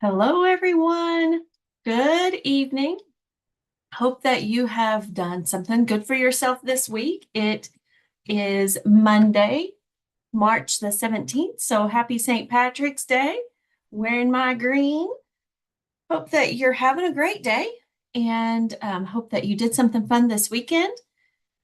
Hello, everyone. Good evening. Hope that you have done something good for yourself this week. It is Monday, March the 17th. So happy St. Patrick's Day. Wearing my green. Hope that you're having a great day and hope that you did something fun this weekend.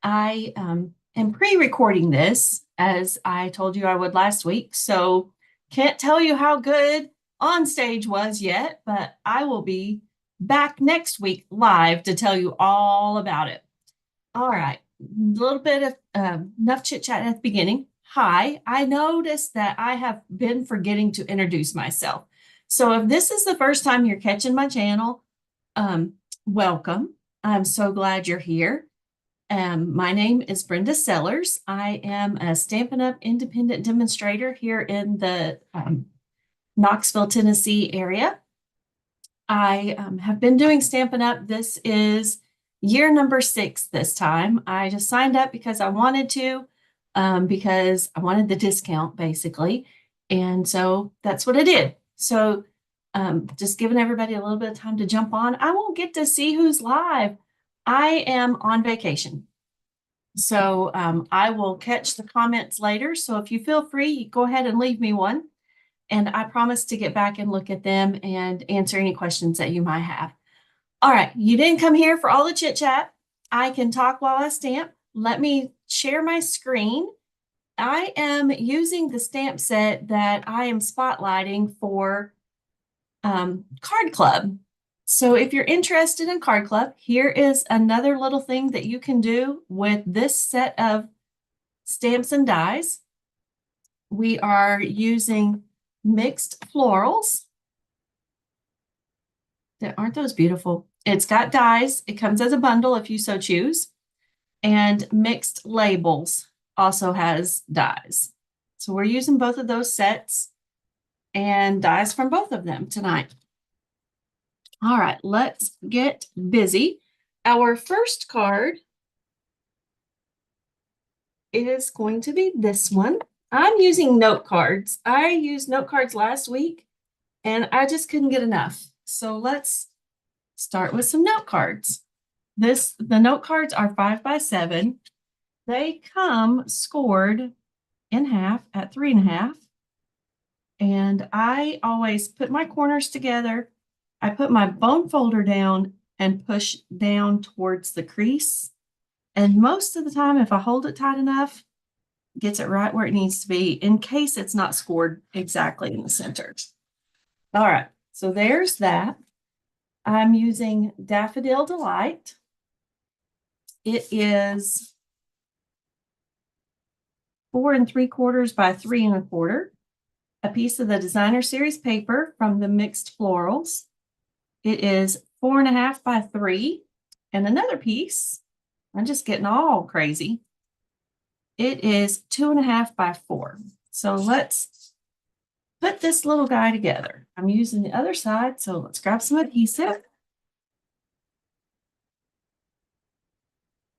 I am pre-recording this as I told you I would last week. So can't tell you how good on stage was yet, but I will be back next week live to tell you all about it. All right, a little bit of enough chit chat at the beginning. Hi, I noticed that I have been forgetting to introduce myself. So if this is the first time you're catching my channel, um, welcome. I'm so glad you're here. My name is Brenda Sellers. I am a Stampin' Up! Independent demonstrator here in the Knoxville, Tennessee area. I have been doing Stampin' Up! This is year number 6 this time. I just signed up because I wanted to, because I wanted the discount basically. And so that's what I did. So just giving everybody a little bit of time to jump on. I won't get to see who's live. I am on vacation. So I will catch the comments later. So if you feel free, go ahead and leave me one. And I promise to get back and look at them and answer any questions that you might have. All right, you didn't come here for all the chit chat. I can talk while I stamp. Let me share my screen. I am using the stamp set that I am spotlighting for Card Club. So if you're interested in Card Club, here is another little thing that you can do with this set of stamps and dies. We are using mixed florals. Aren't those beautiful? It's got dies. It comes as a bundle if you so choose. And mixed labels also has dies. So we're using both of those sets and dies from both of them tonight. All right, let's get busy. Our first card is going to be this one. I'm using note cards. I used note cards last week and I just couldn't get enough. So let's start with some note cards. The note cards are 5x7. They come scored in half at 3.5. And I always put my corners together. I put my bone folder down and push down towards the crease. And most of the time, if I hold it tight enough, it gets it right where it needs to be in case it's not scored exactly in the center. All right, so there's that. I'm using Daffodil Delight. It is 4 3/4 by 3 1/4. A piece of the designer series paper from the mixed florals. It is 4.5 by 3. And another piece, I'm just getting all crazy. It is 2.5 by 4. So let's put this little guy together. I'm using the other side, so let's grab some adhesive.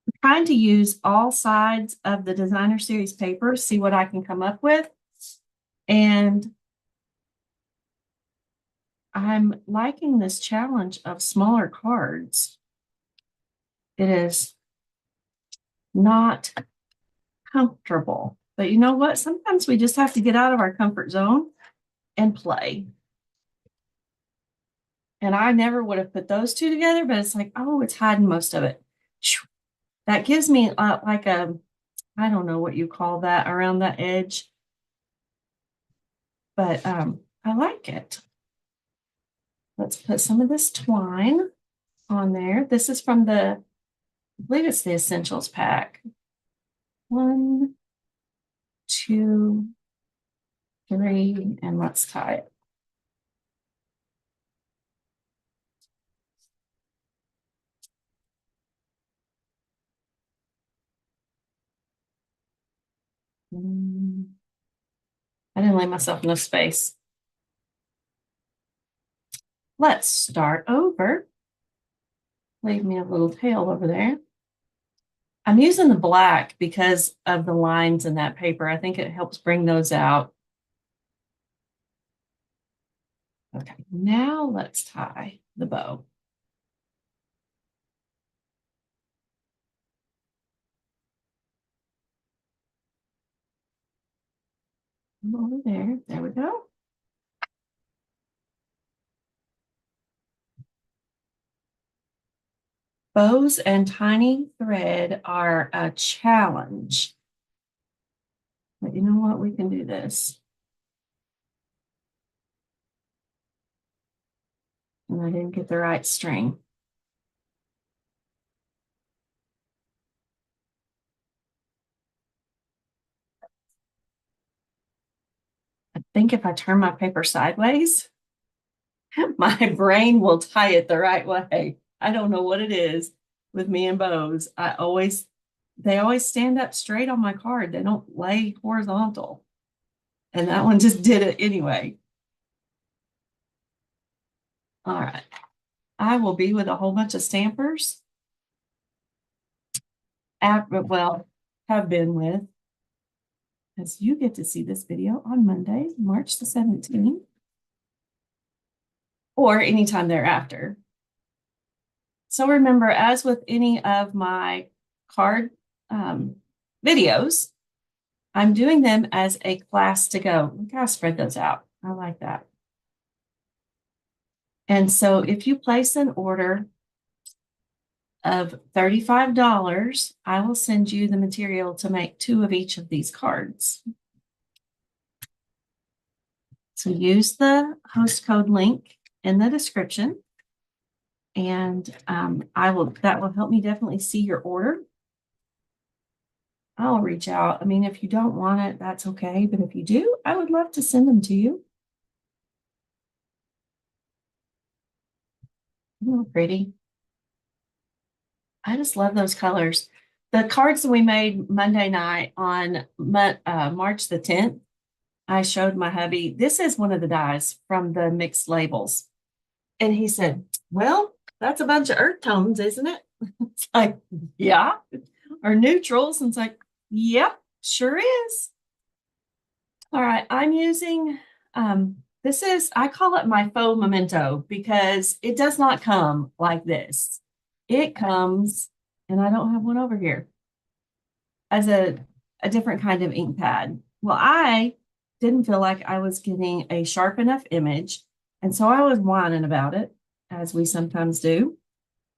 I'm trying to use all sides of the designer series paper, see what I can come up with. And I'm liking this challenge of smaller cards. It is not comfortable, but you know what? Sometimes we just have to get out of our comfort zone and play. And I never would have put those two together, but it's like, oh, it's hiding most of it. That gives me like a, I don't know what you call that around the edge, but I like it. Let's put some of this twine on there. This is from the, I believe it's the Essentials pack. 1, 2, 3, and let's tie it. I didn't leave myself enough space. Let's start over. Leave me a little tail over there. I'm using the black because of the lines in that paper. I think it helps bring those out. Okay, now let's tie the bow. Over there. There we go. Bows and tiny thread are a challenge. But you know what? We can do this. And I didn't get the right string. I think if I turn my paper sideways, my brain will tie it the right way. I don't know what it is with me and bows. They always stand up straight on my card. They don't lay horizontal. And that one just did it anyway. All right. I will be with a whole bunch of stampers. Well, have been with, as you get to see this video on Monday, March the 17th, or anytime thereafter. So remember, as with any of my card videos, I'm doing them as a class to go. Look how I spread those out. I like that. And so if you place an order of $35, I will send you the material to make 2 of each of these cards. So use the host code link in the description, and that will help me definitely see your order. I'll reach out. I mean, if you don't want it, that's okay. But if you do, I would love to send them to you. Oh, pretty. I just love those colors. The cards that we made Monday night on March the 10th, I showed my hubby, this is one of the dies from the mixed labels. And he said, well, that's a bunch of earth tones, isn't it? It's like, yeah. Or neutrals. And it's like, yep, sure is. All right, I'm using, I call it my faux memento because it does not come like this. It comes, and I don't have one over here, as a different kind of ink pad. Well, I didn't feel like I was getting a sharp enough image. And so I was whining about it, as we sometimes do.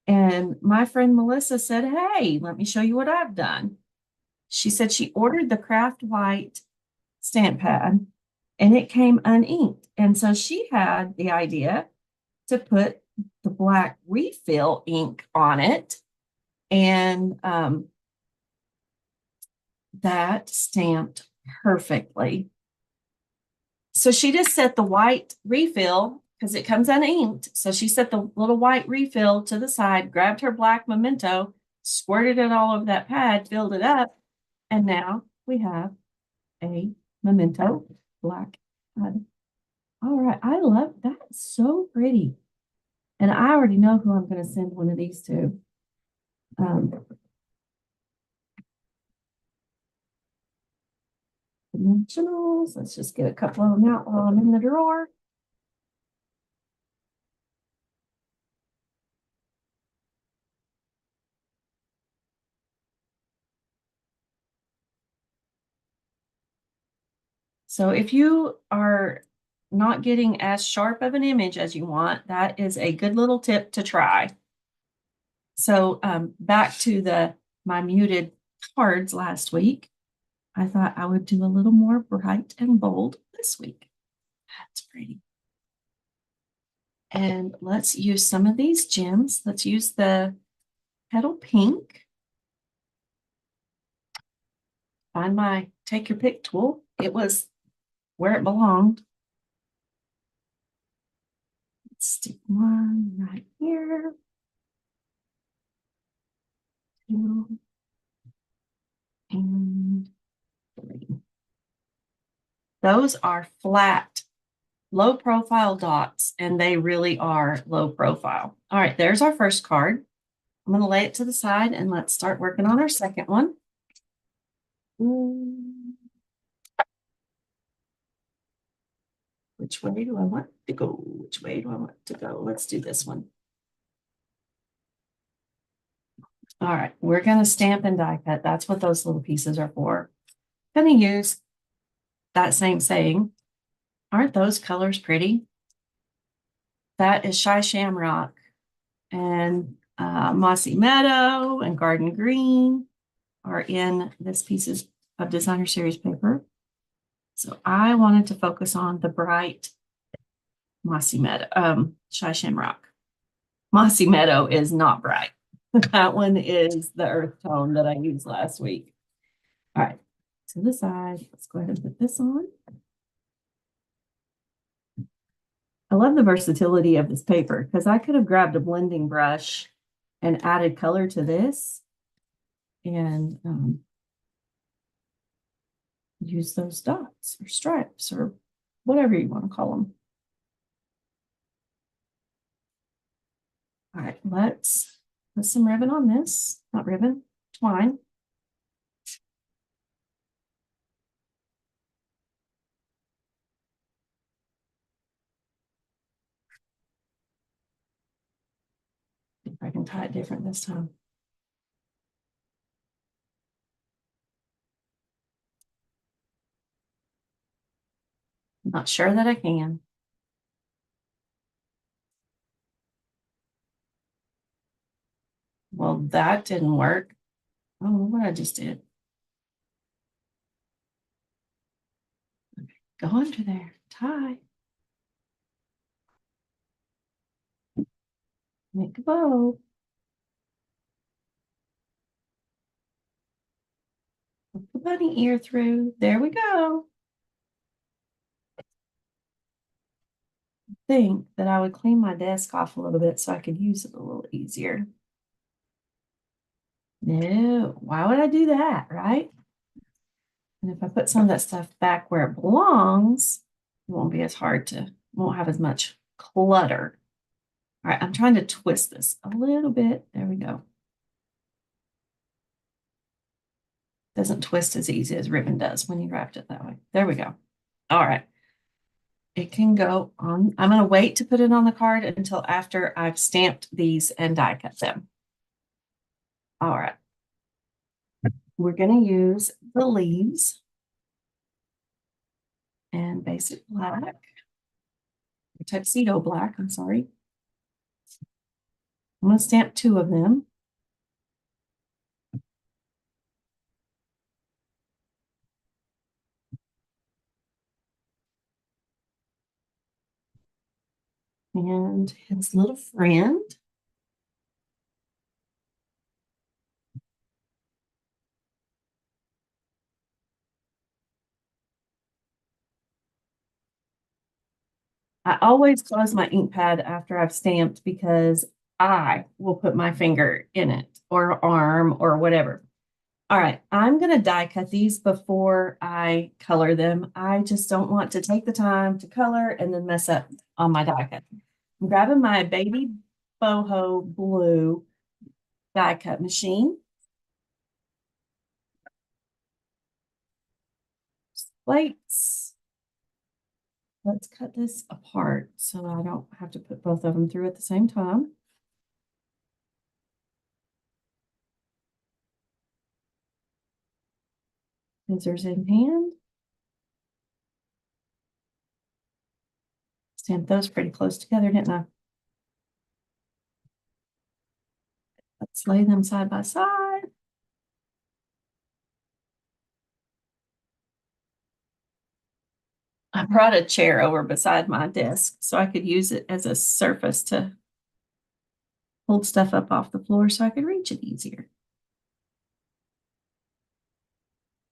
And my friend Melissa said, hey, let me show you what I've done. She said she ordered the Craft White stamp pad and it came uninked. And so she had the idea to put the black refill ink on it. And that stamped perfectly. So she just set the white refill because it comes uninked. So she set the little white refill to the side, grabbed her black memento, squirted it all over that pad, filled it up, and now we have a memento black pad. All right, I love that. So pretty. And I already know who I'm going to send one of these to. Dimensionals. Let's just get a couple of them out while I'm in the drawer. So if you are not getting as sharp of an image as you want, that is a good little tip to try. So back to my muted cards last week, I thought I would do a little more bright and bold this week. That's pretty. And let's use some of these gems. Let's use the petal pink. Find my take your pick tool. It was where it belonged. Let's stick one right here. 2 and 3. Those are flat, low profile dots, and they really are low profile. All right, there's our first card. I'm going to lay it to the side and let's start working on our second one. We Which way do I want to go? Which way do I want to go? Let's do this one. All right, we're going to stamp and die cut. That's what those little pieces are for. I'm going to use that same saying. Aren't those colors pretty? That is Shy Shamrock and Mossy Meadow and Garden Green are in this piece of designer series paper. So I wanted to focus on the bright Mossy Meadow, Shy Shamrock. Mossy Meadow is not bright. That one is the earth tone that I used last week. All right, to the side, let's go ahead and put this on. I love the versatility of this paper because I could have grabbed a blending brush and added color to this and use those dots or stripes or whatever you want to call them. All right, let's put some ribbon on this. Not ribbon, twine. See if I can tie it different this time. I'm not sure that I can. Well, that didn't work. I don't know what I just did. Okay, go under there, tie. Make a bow. Put the bunny ear through. There we go. I think that I would clean my desk off a little bit so I could use it a little easier. No, why would I do that, right? And if I put some of that stuff back where it belongs, it won't be as hard to, won't have as much clutter. All right, I'm trying to twist this a little bit. There we go. Doesn't twist as easy as ribbon does when you wrapped it that way. There we go. All right. It can go on. I'm going to wait to put it on the card until after I've stamped these and die cut them. All right. We're going to use the leaves and basic black, tuxedo black, I'm sorry. I'm going to stamp 2 of them. And his little friend. I always close my ink pad after I've stamped because I will put my finger in it or arm or whatever. All right, I'm going to die cut these before I color them. I just don't want to take the time to color and then mess up on my die cut. I'm grabbing my baby boho blue die cut machine. Plates. Let's cut this apart so I don't have to put both of them through at the same time. Scissors in hand. Stamp those pretty close together, didn't I? Let's lay them side by side. I brought a chair over beside my desk so I could use it as a surface to hold stuff up off the floor so I could reach it easier.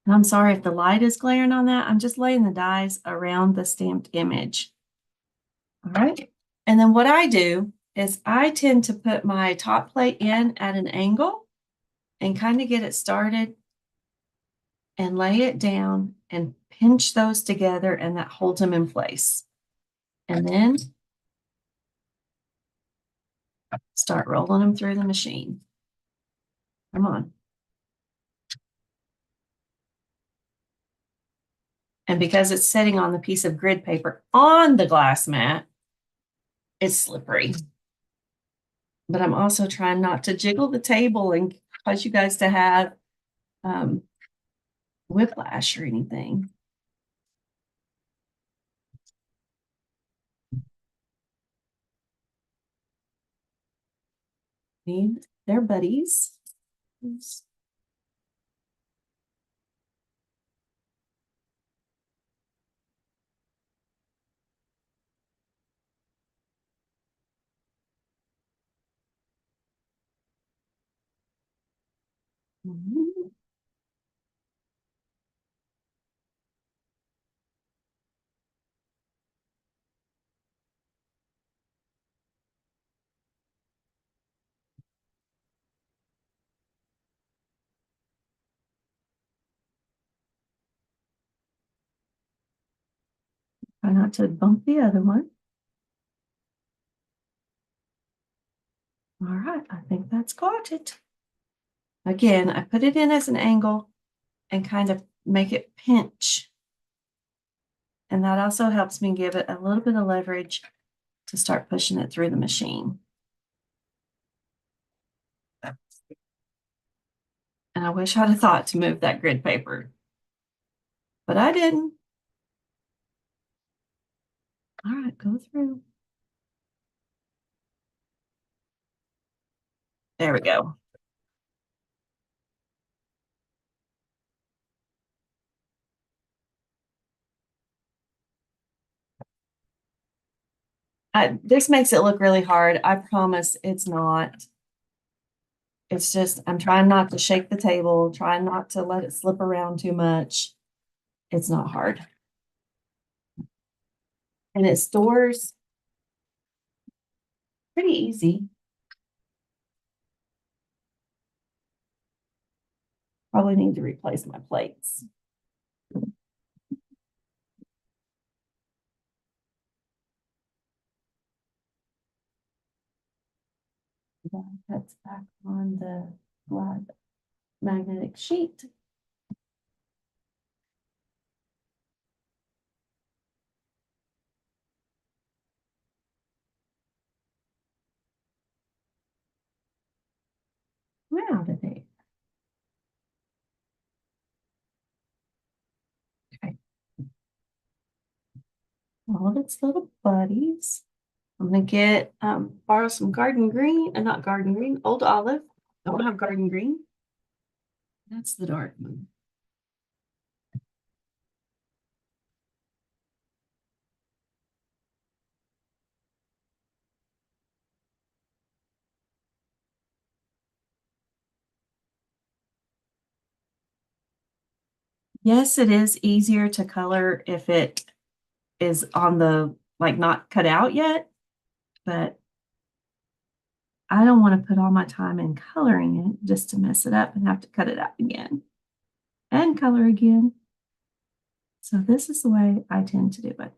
And I'm sorry if the light is glaring on that. I'm just laying the dies around the stamped image. All right. And then what I do is I tend to put my top plate in at an angle and kind of get it started and lay it down and pinch those together, and that holds them in place. And then start rolling them through the machine. Come on. And because it's sitting on the piece of grid paper on the glass mat, it's slippery. But I'm also trying not to jiggle the table and cause you guys to have whiplash or anything. They're buddies. Mhm. Try not to bump the other one. All right, I think that's got it. Again, I put it in as an angle and kind of make it pinch. And that also helps me give it a little bit of leverage to start pushing it through the machine. And I wish I'd have thought to move that grid paper, but I didn't. All right, go through. There we go. This makes it look really hard. I promise it's not. It's just, I'm trying not to shake the table, trying not to let it slip around too much. It's not hard. And it stores pretty easy. Probably need to replace my plates. That's back on the black magnetic sheet. Where out of there? Okay. All of its little buddies. I'm gonna get borrow some garden green, and not garden green, old olive. I don't have garden green. That's the dark one. Yes, it is easier to color if it is on the, like, not cut out yet, but I don't want to put all my time in coloring it just to mess it up and have to cut it out again and color again. So this is the way I tend to do it.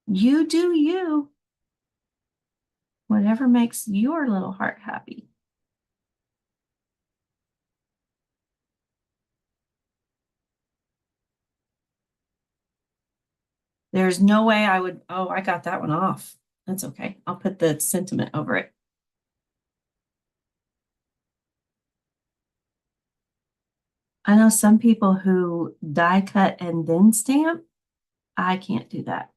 You do you. Whatever makes your little heart happy. There's no way I would, oh, I got that one off. That's okay. I'll put the sentiment over it. I know some people who die cut and then stamp. I can't do that.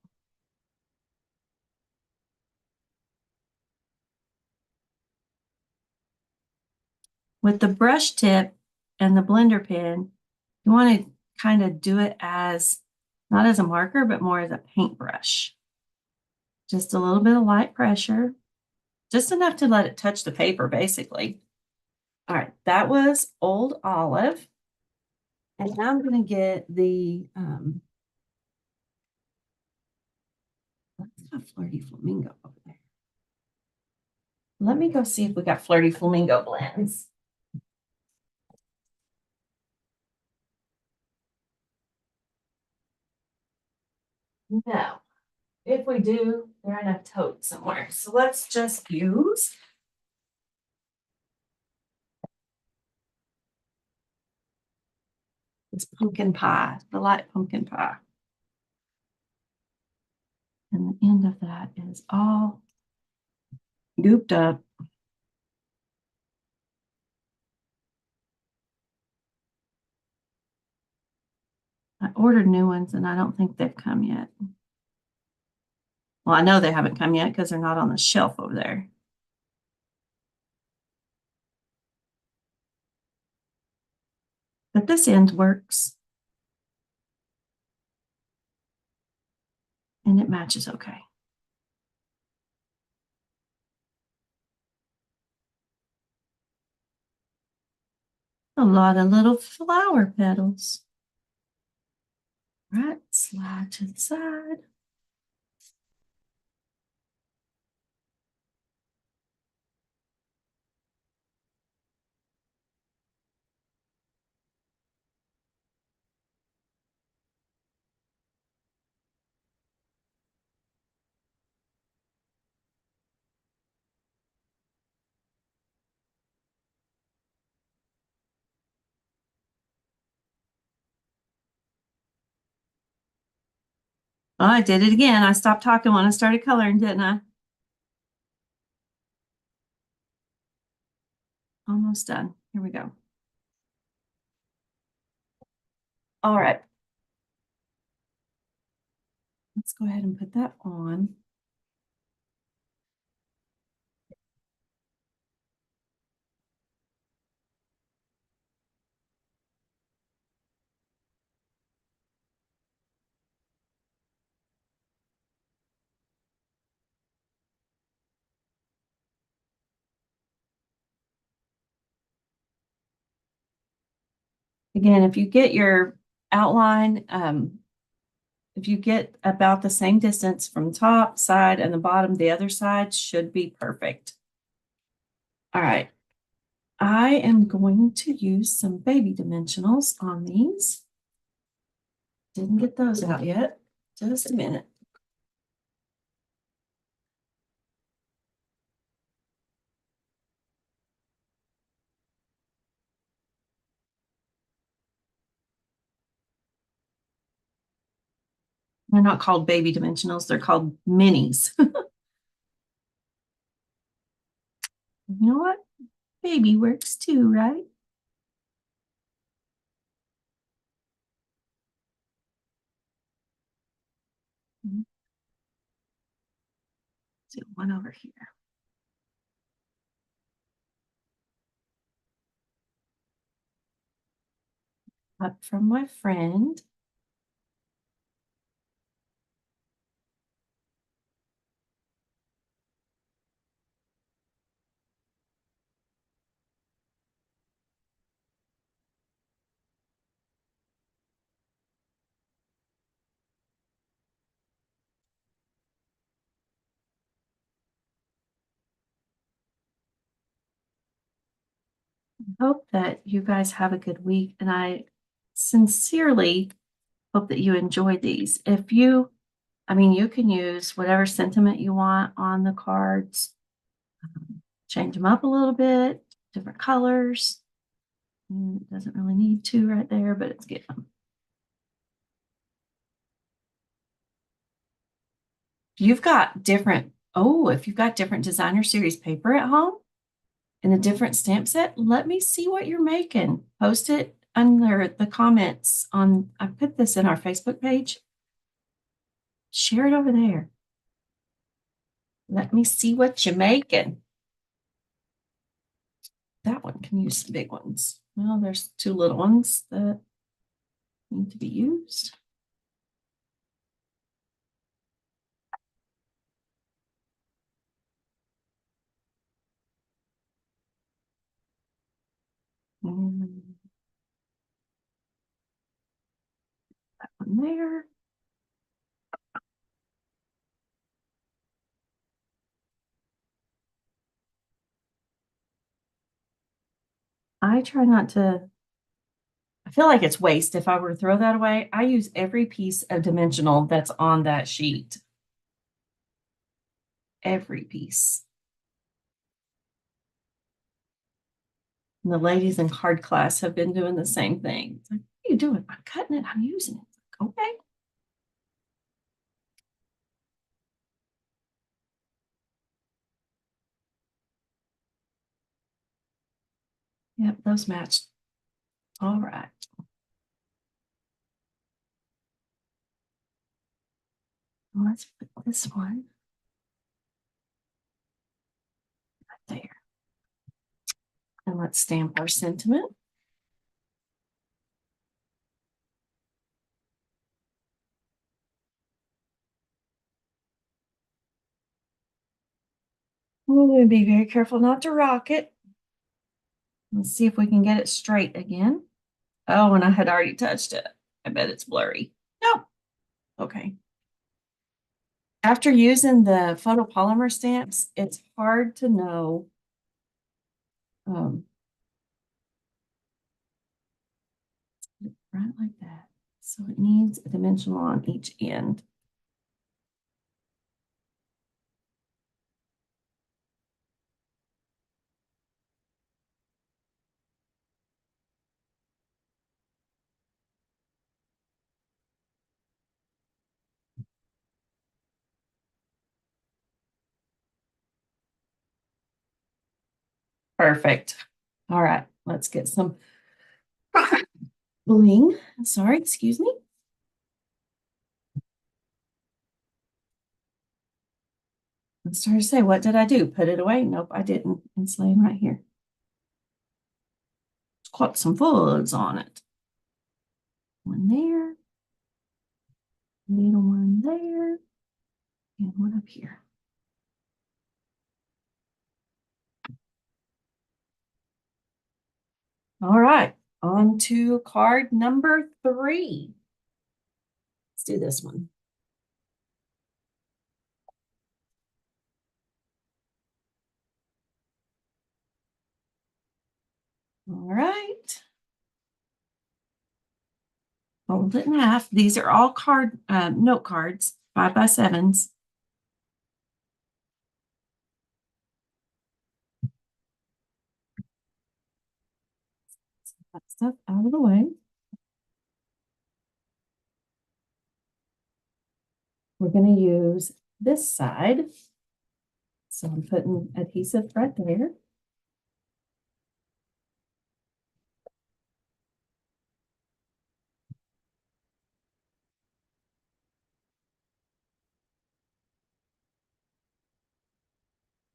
With the brush tip and the blender pen, you want to kind of do it as, not as a marker, but more as a paintbrush. Just a little bit of light pressure, just enough to let it touch the paper, basically. All right, that was Old Olive. And now I'm going to get the, let's have Flirty Flamingo over there. Let me go see if we got Flirty Flamingo blends. No. If we do, they're in a tote somewhere. So let's just use It's pumpkin pie, the light pumpkin pie. And the end of that is all gooped up. I ordered new ones and I don't think they've come yet. Well, I know they haven't come yet because they're not on the shelf over there. But this end works. And it matches okay. A lot of little flower petals. Right, slide to the side. Oh, I did it again. I stopped talking when I started coloring, didn't I? Almost done. Here we go. All right. Let's go ahead and put that on. Again, if you get your outline, if you get about the same distance from top, side, and the bottom, the other side should be perfect. All right. I am going to use some baby dimensionals on these. Didn't get those out yet. Just a minute. They're not called baby dimensionals. They're called minis. You know what? Baby works too, right? Let's do one over here. Up from my friend. Hope that you guys have a good week, and I sincerely hope that you enjoyed these. If you, I mean, you can use whatever sentiment you want on the cards, change them up a little bit, different colors. It doesn't really need to right there, but it's good. You've got different, if you've got different designer series paper at home and a different stamp set, let me see what you're making. Post it under the comments on, I put this in our Facebook page. Share it over there. Let me see what you're making. That one can use some big ones. Well, there's two little ones that need to be used. And that one there. I try not to, I feel like it's waste if I were to throw that away. I use every piece of dimensional that's on that sheet. Every piece. And the ladies in card class have been doing the same thing. It's like, are you doing? I'm cutting it. I'm using it. Okay. Yep, those matched. All right. Let's put this one right there. And let's stamp our sentiment. We're going to be very careful not to rock it. Let's see if we can get it straight again. Oh, and I had already touched it. I bet it's blurry. Nope. Okay. After using the photopolymer stamps, it's hard to know right like that. So it needs a dimensional on each end. Perfect. All right, let's get some bling. Sorry, excuse me. I'm starting to say, what did I do? Put it away? Nope, I didn't. It's laying right here. It's got some folds on it. One there, little one there, and one up here. All right, on to card number 3. Let's do this one. All right. Fold it in half. These are all note cards, 5x7s. That stuff out of the way. We're going to use this side. So I'm putting adhesive right there.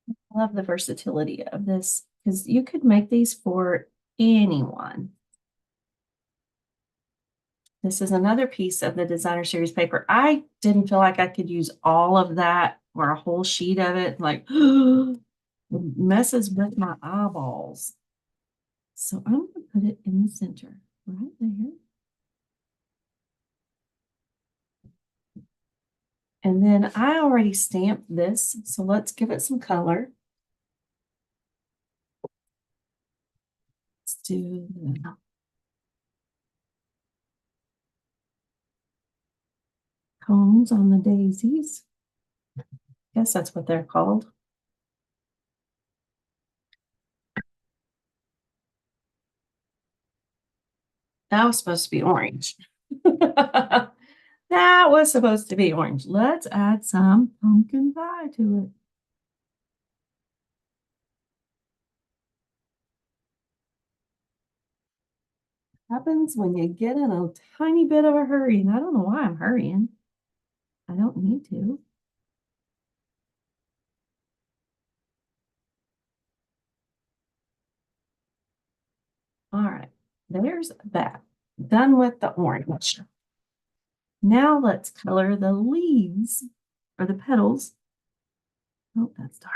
I love the versatility of this because you could make these for anyone. This is another piece of the designer series paper. I didn't feel like I could use all of that or a whole sheet of it. Like, it messes with my eyeballs. So I'm going to put it in the center right there. And then I already stamped this, so let's give it some color. Let's do the cones on the daisies. Guess that's what they're called. That was supposed to be orange. That was supposed to be orange. Let's add some pumpkin pie to it. Happens when you get in a tiny bit of a hurry, and I don't know why I'm hurrying. I don't need to. All right, there's that. Done with the orange. Now let's color the leaves or the petals. Oh, that's dark.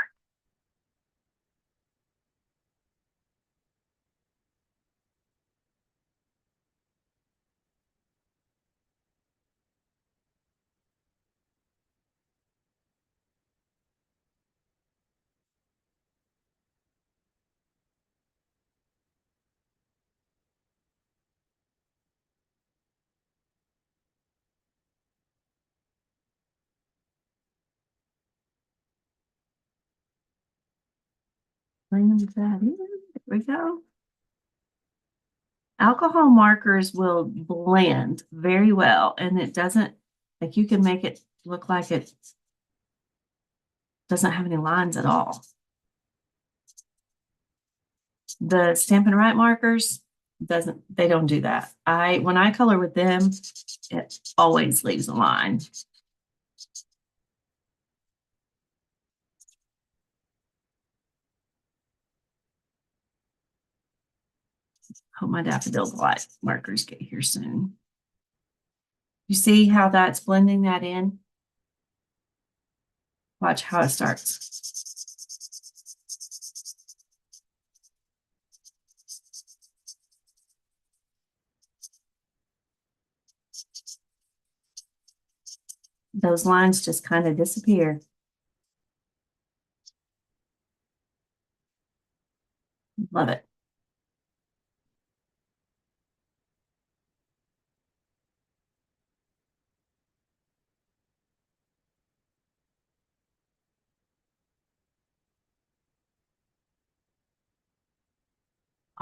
Bring that in. There we go. Alcohol markers will blend very well, and it doesn't, like you can make it look like it doesn't have any lines at all. The Stampin' Right markers they don't do that. When I color with them, it always leaves a line. Hope my Daffodil Delight markers get here soon. You see how that's blending that in? Watch how it starts. Those lines just kind of disappear. Love it.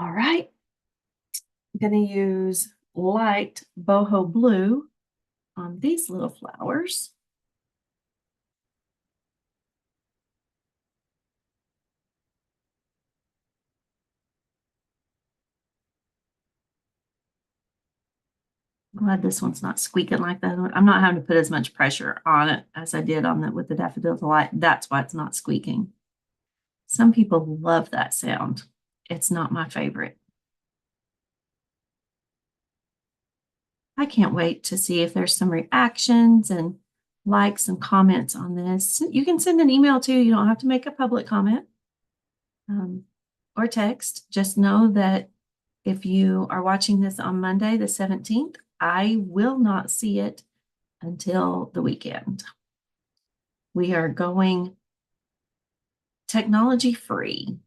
All right. I'm going to use light boho blue on these little flowers. I'm glad this one's not squeaking like that. I'm not having to put as much pressure on it as I did on with the Daffodil Delight. That's why it's not squeaking. Some people love that sound. It's not my favorite. I can't wait to see if there's some reactions and likes and comments on this. You can send an email too. You don't have to make a public comment or text. Just know that if you are watching this on Monday, the 17th, I will not see it until the weekend. We are going technology free.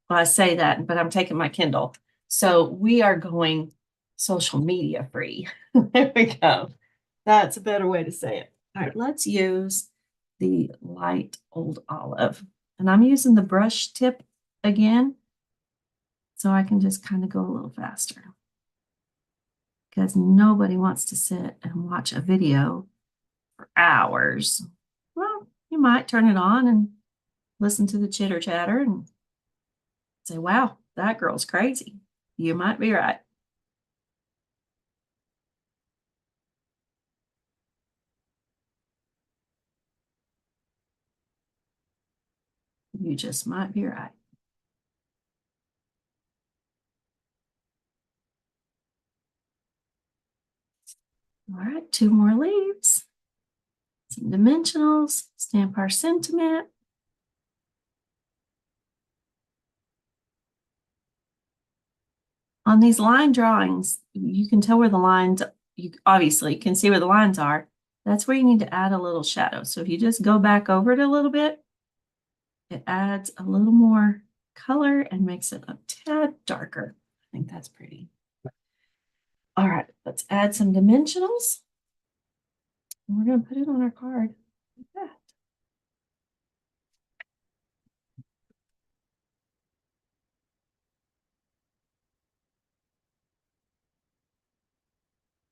Well, I say that, but I'm taking my Kindle. So we are going social media free. There we go. That's a better way to say it. All right, let's use the light old olive. And I'm using the brush tip again, so I can just kind of go a little faster. Because nobody wants to sit and watch a video for hours. Well, you might turn it on and listen to the chitter chatter and say, wow, that girl's crazy. You might be right. You just might be right. All right, 2 more leaves. Some dimensionals, stamp our sentiment. On these line drawings, you can tell where the lines, you obviously can see where the lines are. That's where you need to add a little shadow. So if you just go back over it a little bit, it adds a little more color and makes it a tad darker. I think that's pretty. All right, let's add some dimensionals. And we're going to put it on our card like that.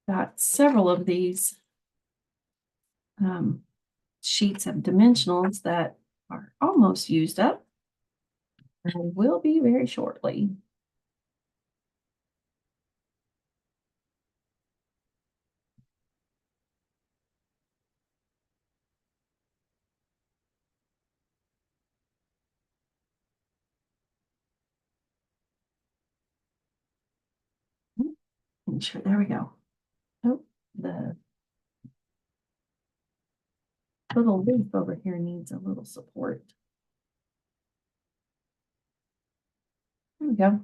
Got several of these sheets of dimensionals that are almost used up and will be very shortly. Make sure, there we go. Oh, the little leaf over here needs a little support. There we go.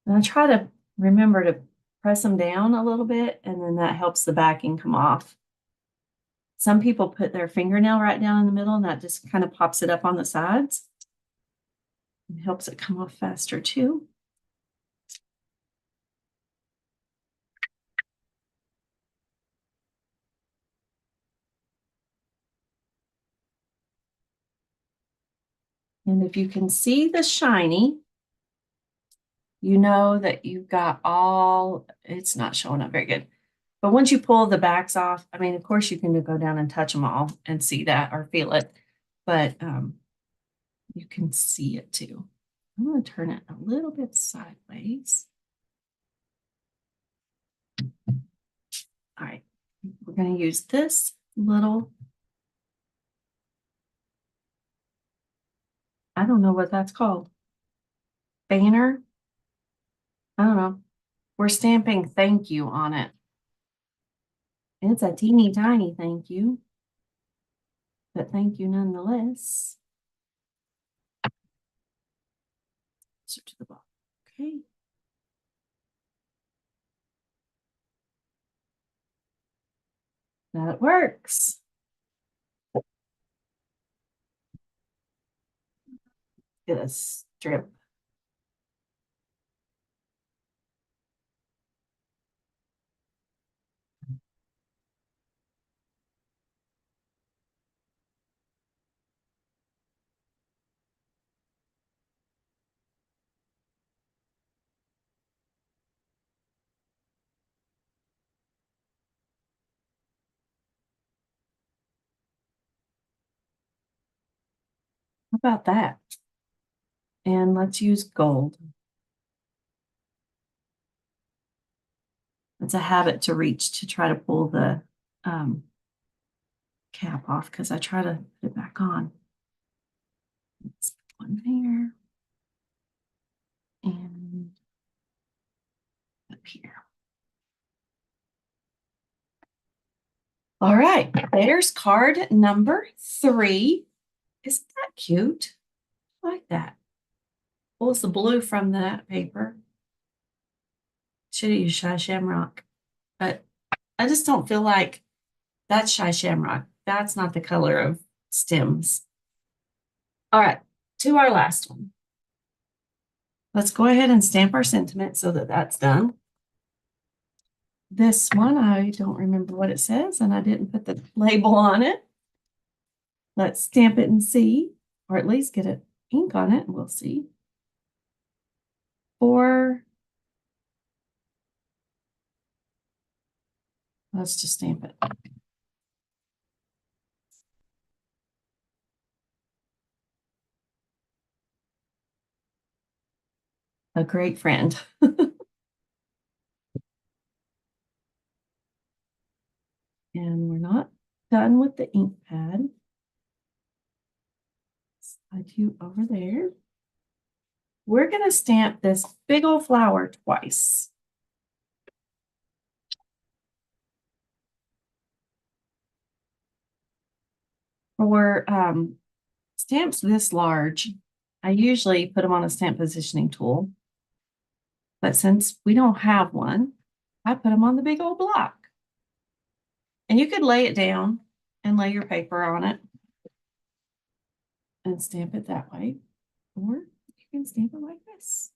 And I try to remember to press them down a little bit, and then that helps the backing come off. Some people put their fingernail right down in the middle, and that just kind of pops it up on the sides. It helps it come off faster too. And if you can see the shiny, you know that you've got all, it's not showing up very good. But once you pull the backs off, I mean, of course you can go down and touch them all and see that or feel it, but you can see it too. I'm going to turn it a little bit sideways. All right, we're going to use this little, I don't know what that's called. Banner. I don't know. We're stamping thank you on it. It's a teeny tiny thank you, but thank you nonetheless. So to the bottom. Okay. That works. Get a strip. How about that? And let's use gold. It's a habit to reach to try to pull the cap off because I try to put it back on. Let's put one there and up here. All right, there's card number 3. Isn't that cute? I like that. Pulls the blue from that paper. Should have used Shy Shamrock, but I just don't feel like that's Shy Shamrock. That's not the color of stems. All right, to our last one. Let's go ahead and stamp our sentiment so that that's done. This one, I don't remember what it says, and I didn't put the label on it. Let's stamp it and see, or at least get an ink on it, and we'll see. 4. Let's just stamp it. A great friend. And we're not done with the ink pad. Slide you over there. We're going to stamp this big old flower twice. For stamps this large, I usually put them on a stamp positioning tool. But since we don't have one, I put them on the big old block. And you could lay it down and lay your paper on it and stamp it that way. Or you can stamp it like this.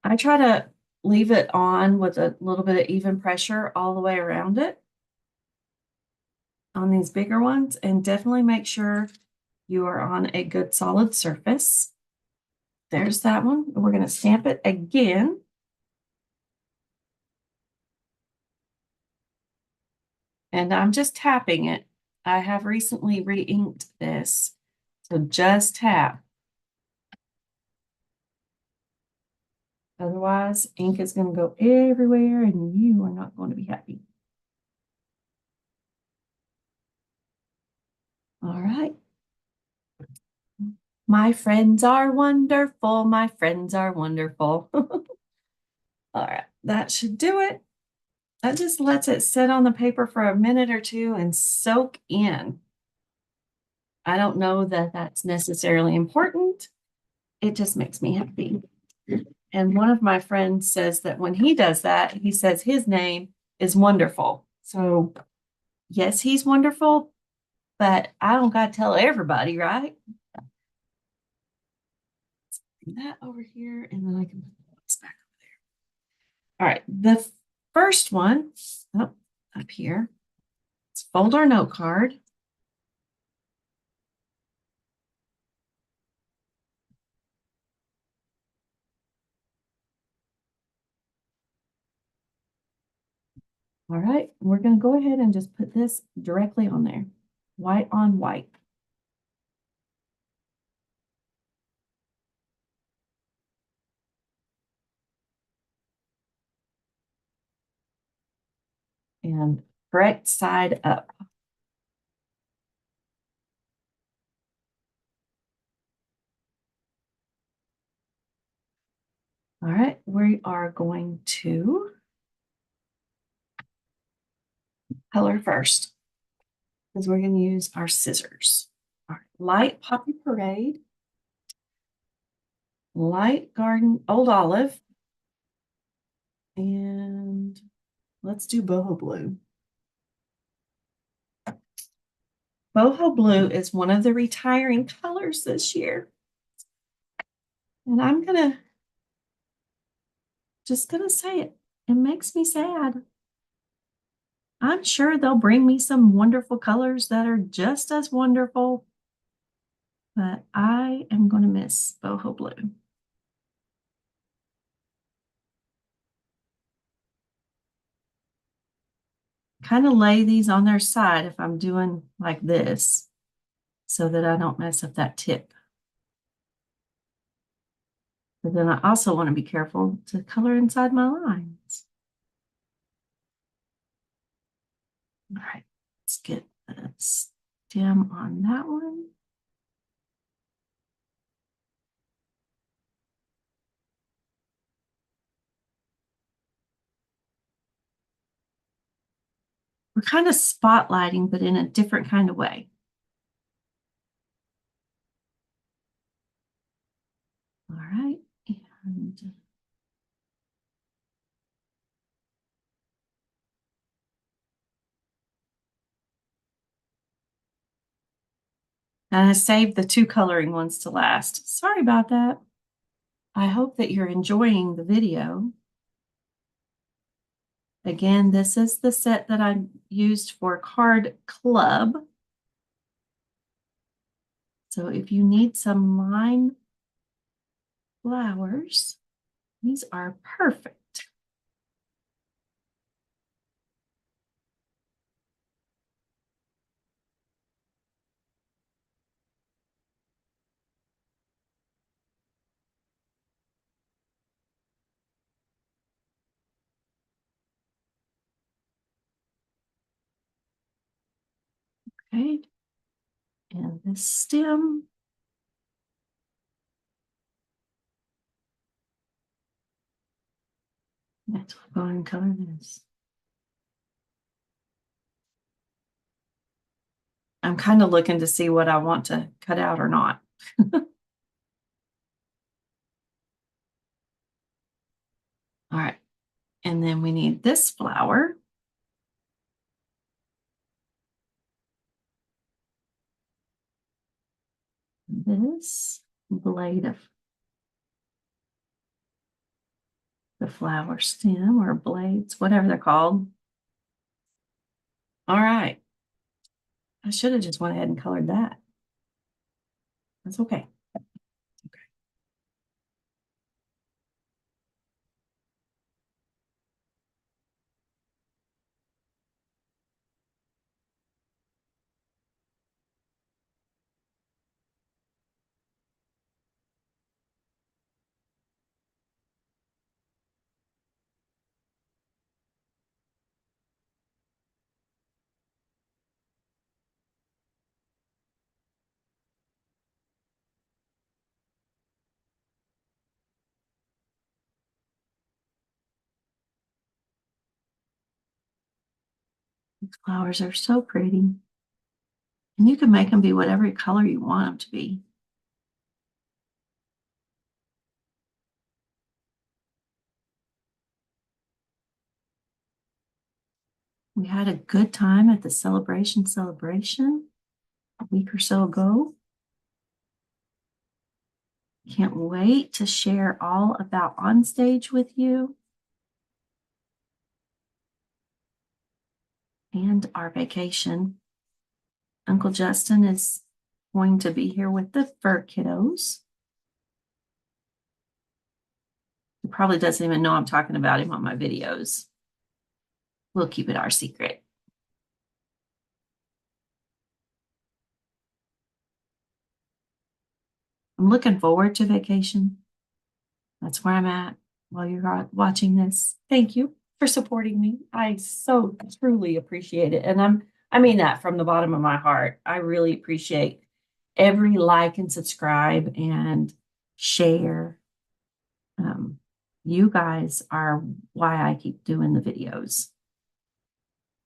I try to leave it on with a little bit of even pressure all the way around it on these bigger ones, and definitely make sure you are on a good solid surface. There's that one. We're going to stamp it again. And I'm just tapping it. I have recently re-inked this, so just tap. Otherwise, ink is going to go everywhere and you are not going to be happy. All right. My friends are wonderful. My friends are wonderful. All right, that should do it. That just lets it sit on the paper for a minute or two and soak in. I don't know that that's necessarily important. It just makes me happy. And one of my friends says that when he does that, he says his name is wonderful. So yes, he's wonderful, but I don't got to tell everybody, right? That over here, and then I can put this back over there. All right, the first one, oh, up here. Let's fold our note card. All right, we're going to go ahead and just put this directly on there, white on white. And correct side up. All right, we are going to color first because we're going to use our scissors. All right, light Poppy Parade, light Garden Old Olive, and let's do Boho Blue. Boho Blue is one of the retiring colors this year. And I'm just gonna say it. It makes me sad. I'm sure they'll bring me some wonderful colors that are just as wonderful, but I am going to miss Boho Blue. Kind of lay these on their side if I'm doing like this so that I don't mess up that tip. But then I also want to be careful to color inside my lines. All right, let's get the stem on that one. We're kind of spotlighting, but in a different kind of way. All right, and I saved the two coloring ones to last. Sorry about that. I hope that you're enjoying the video. Again, this is the set that I used for Card Club. So if you need some line flowers, these are perfect. Okay, and this stem. Let's go and color this. I'm kind of looking to see what I want to cut out or not. All right, and then we need this flower. This blade of the flower stem or blades, whatever they're called. All right. I should have just went ahead and colored that. That's okay. These flowers are so pretty. And you can make them be whatever color you want them to be. We had a good time at the celebration a week or so ago. Can't wait to share all about On Stage with you. and our vacation. Uncle Justin is going to be here with the fur kiddos. He probably doesn't even know I'm talking about him on my videos. We'll keep it our secret. I'm looking forward to vacation. That's where I'm at while you're watching this. Thank you for supporting me. I so truly appreciate it. And I mean that from the bottom of my heart. I really appreciate every like and subscribe and share. You guys are why I keep doing the videos.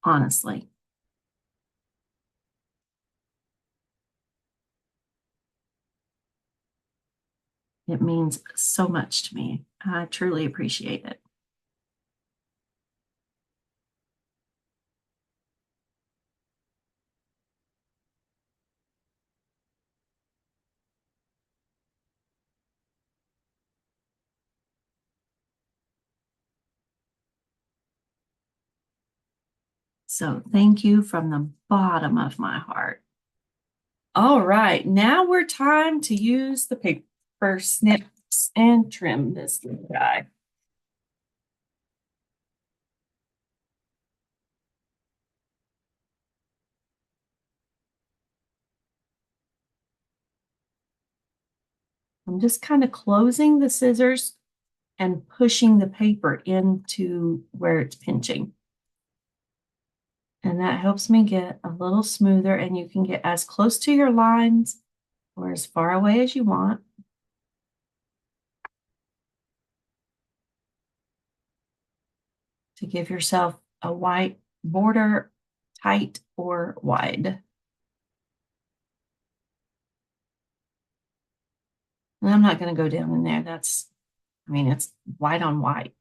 Honestly. It means so much to me. I truly appreciate it. So thank you from the bottom of my heart. All right, now we're time to use the paper snips and trim this little guy. I'm just kind of closing the scissors and pushing the paper into where it's pinching. And that helps me get a little smoother, and you can get as close to your lines or as far away as you want. To give yourself a white border, tight or wide. And I'm not going to go down in there. It's white on white.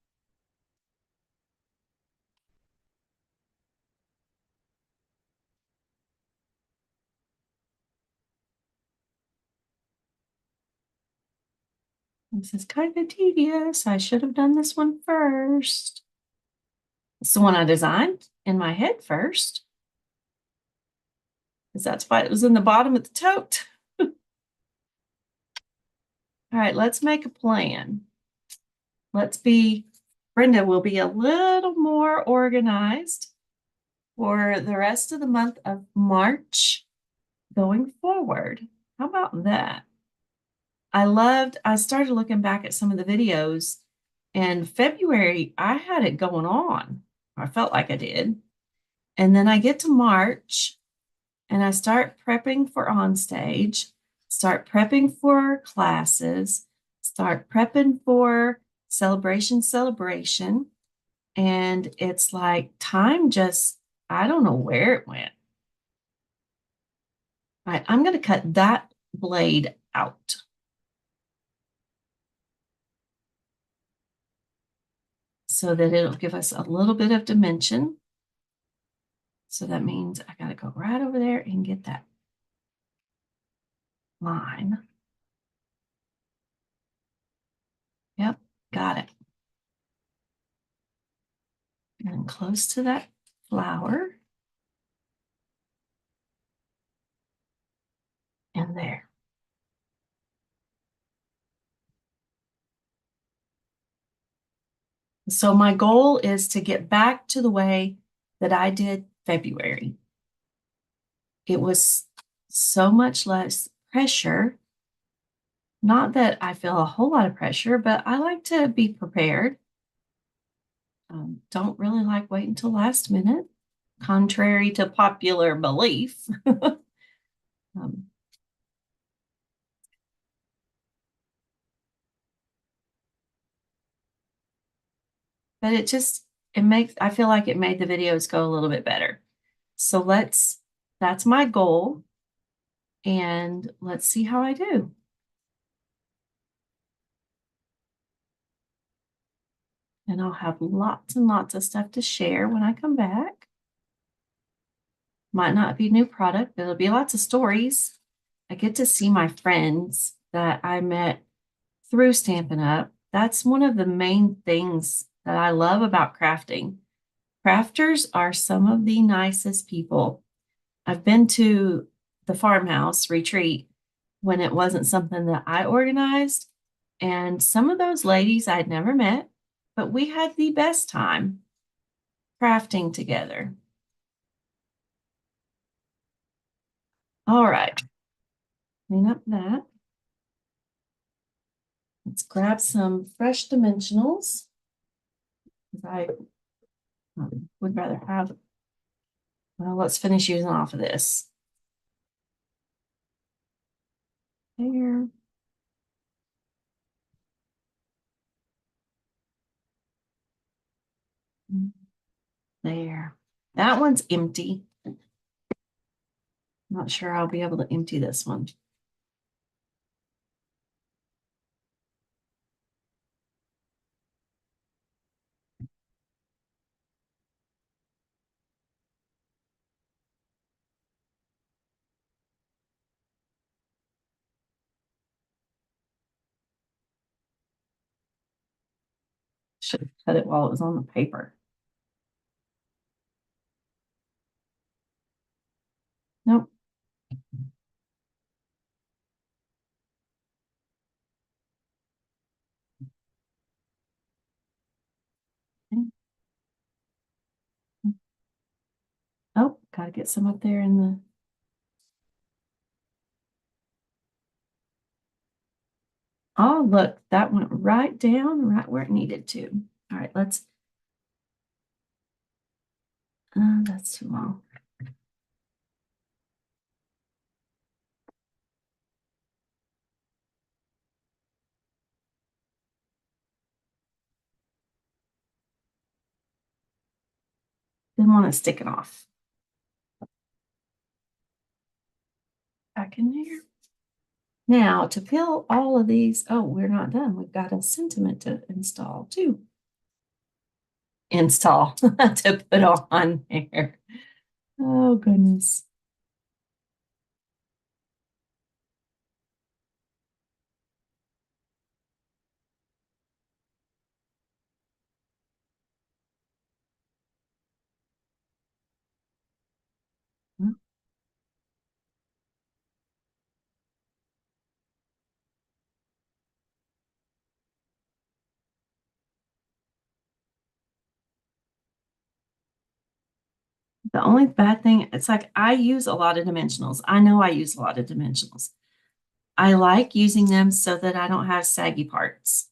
This is kind of tedious. I should have done this one first. It's the one I designed in my head first, because that's why it was in the bottom of the tote. All right, let's make a plan. Brenda will be a little more organized for the rest of the month of March going forward. How about that? I started looking back at some of the videos, and February, I had it going on. I felt like I did. And then I get to March and I start prepping for onstage, start prepping for classes, start prepping for celebration. And it's like time just, I don't know where it went. All right, I'm going to cut that blade out. So that it'll give us a little bit of dimension. So that means I got to go right over there and get that line. Yep, got it. And close to that flower. And there. So my goal is to get back to the way that I did February. It was so much less pressure. Not that I feel a whole lot of pressure, but I like to be prepared. Don't really like waiting until last minute, contrary to popular belief. But I feel like it made the videos go a little bit better. So that's my goal. And let's see how I do. And I'll have lots and lots of stuff to share when I come back. Might not be new product, but it'll be lots of stories. I get to see my friends that I met through Stampin' Up. That's one of the main things that I love about crafting Crafters are some of the nicest people. I've been to the farmhouse retreat when it wasn't something that I organized, and some of those ladies I'd never met, but we had the best time crafting together. All right, clean up that. Let's grab some fresh dimensionals. I would rather have, well, let's finish using off of this. There. There. That one's empty. Not sure I'll be able to empty this one. Should have cut it while it was on the paper. Nope. Oh, gotta get some up there in the. Oh, look, that went right down, right where it needed to. All right, let's. That's too long. Didn't want to stick it off. Back in there. Now, to fill all of these, oh, we're not done. We've got a sentiment to install too. Install to put on there. Oh, goodness. The only bad thing, it's like I use a lot of dimensionals. I know I use a lot of dimensionals. I like using them so that I don't have saggy parts.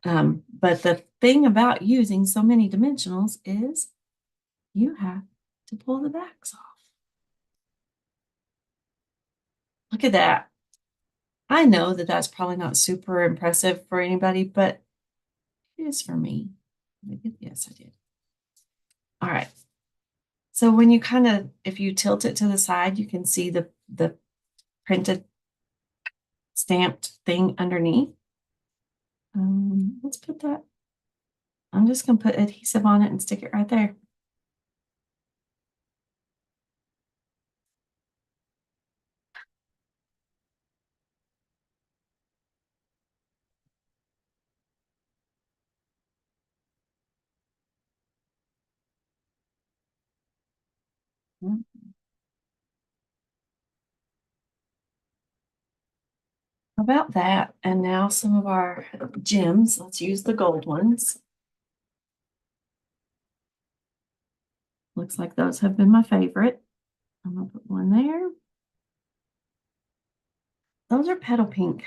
But the thing about using so many dimensionals is you have to pull the backs off. Look at that. I know that that's probably not super impressive for anybody, but it is for me. Yes, I did. All right. So when you kind of, if you tilt it to the side, you can see the printed stamped thing underneath. Let's put that. I'm just going to put adhesive on it and stick it right there. About that, and now some of our gems. Let's use the gold ones. Looks like those have been my favorite. I'm gonna put one there. Those are petal pink.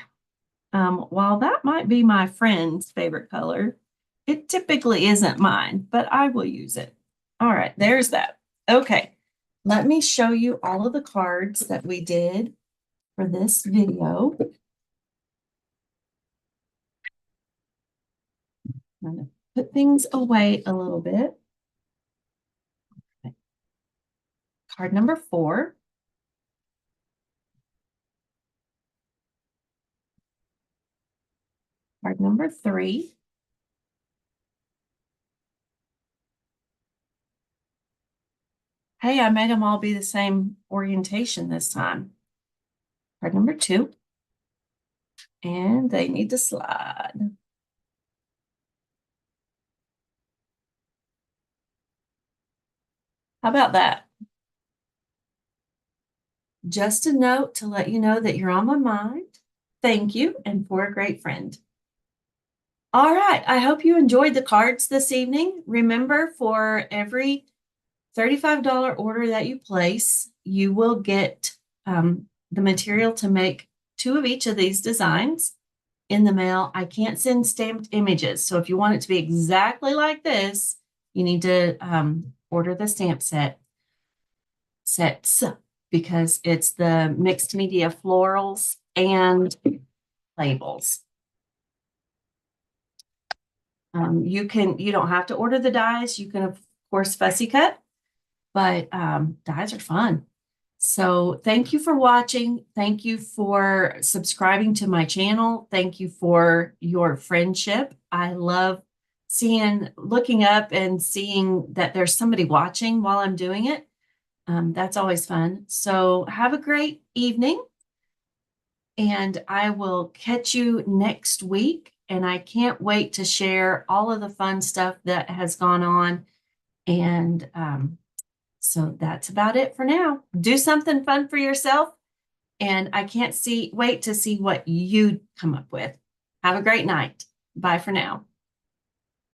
While that might be my friend's favorite color, it typically isn't mine, but I will use it. All right, there's that. Okay, let me show you all of the cards that we did for this video. I'm going to put things away a little bit. Okay. Card number 4. Card number 3. Hey, I made them all be the same orientation this time. Card number 2. And they need to slide. How about that? Just a note to let you know that you're on my mind. Thank you, and for a great friend. All right, I hope you enjoyed the cards this evening. Remember, for every $35 order that you place, you will get the material to make 2 of each of these designs in the mail. I can't send stamped images, so if you want it to be exactly like this, you need to order the stamp sets, because it's the mixed media florals and labels. You don't have to order the dies. You can, of course, fussy cut, but dies are fun. So thank you for watching. Thank you for subscribing to my channel. Thank you for your friendship. I love looking up and seeing that there's somebody watching while I'm doing it. That's always fun. So have a great evening, and I will catch you next week. And I can't wait to share all of the fun stuff that has gone on. And so that's about it for now. Do something fun for yourself. And I can't wait to see what you come up with. Have a great night. Bye for now.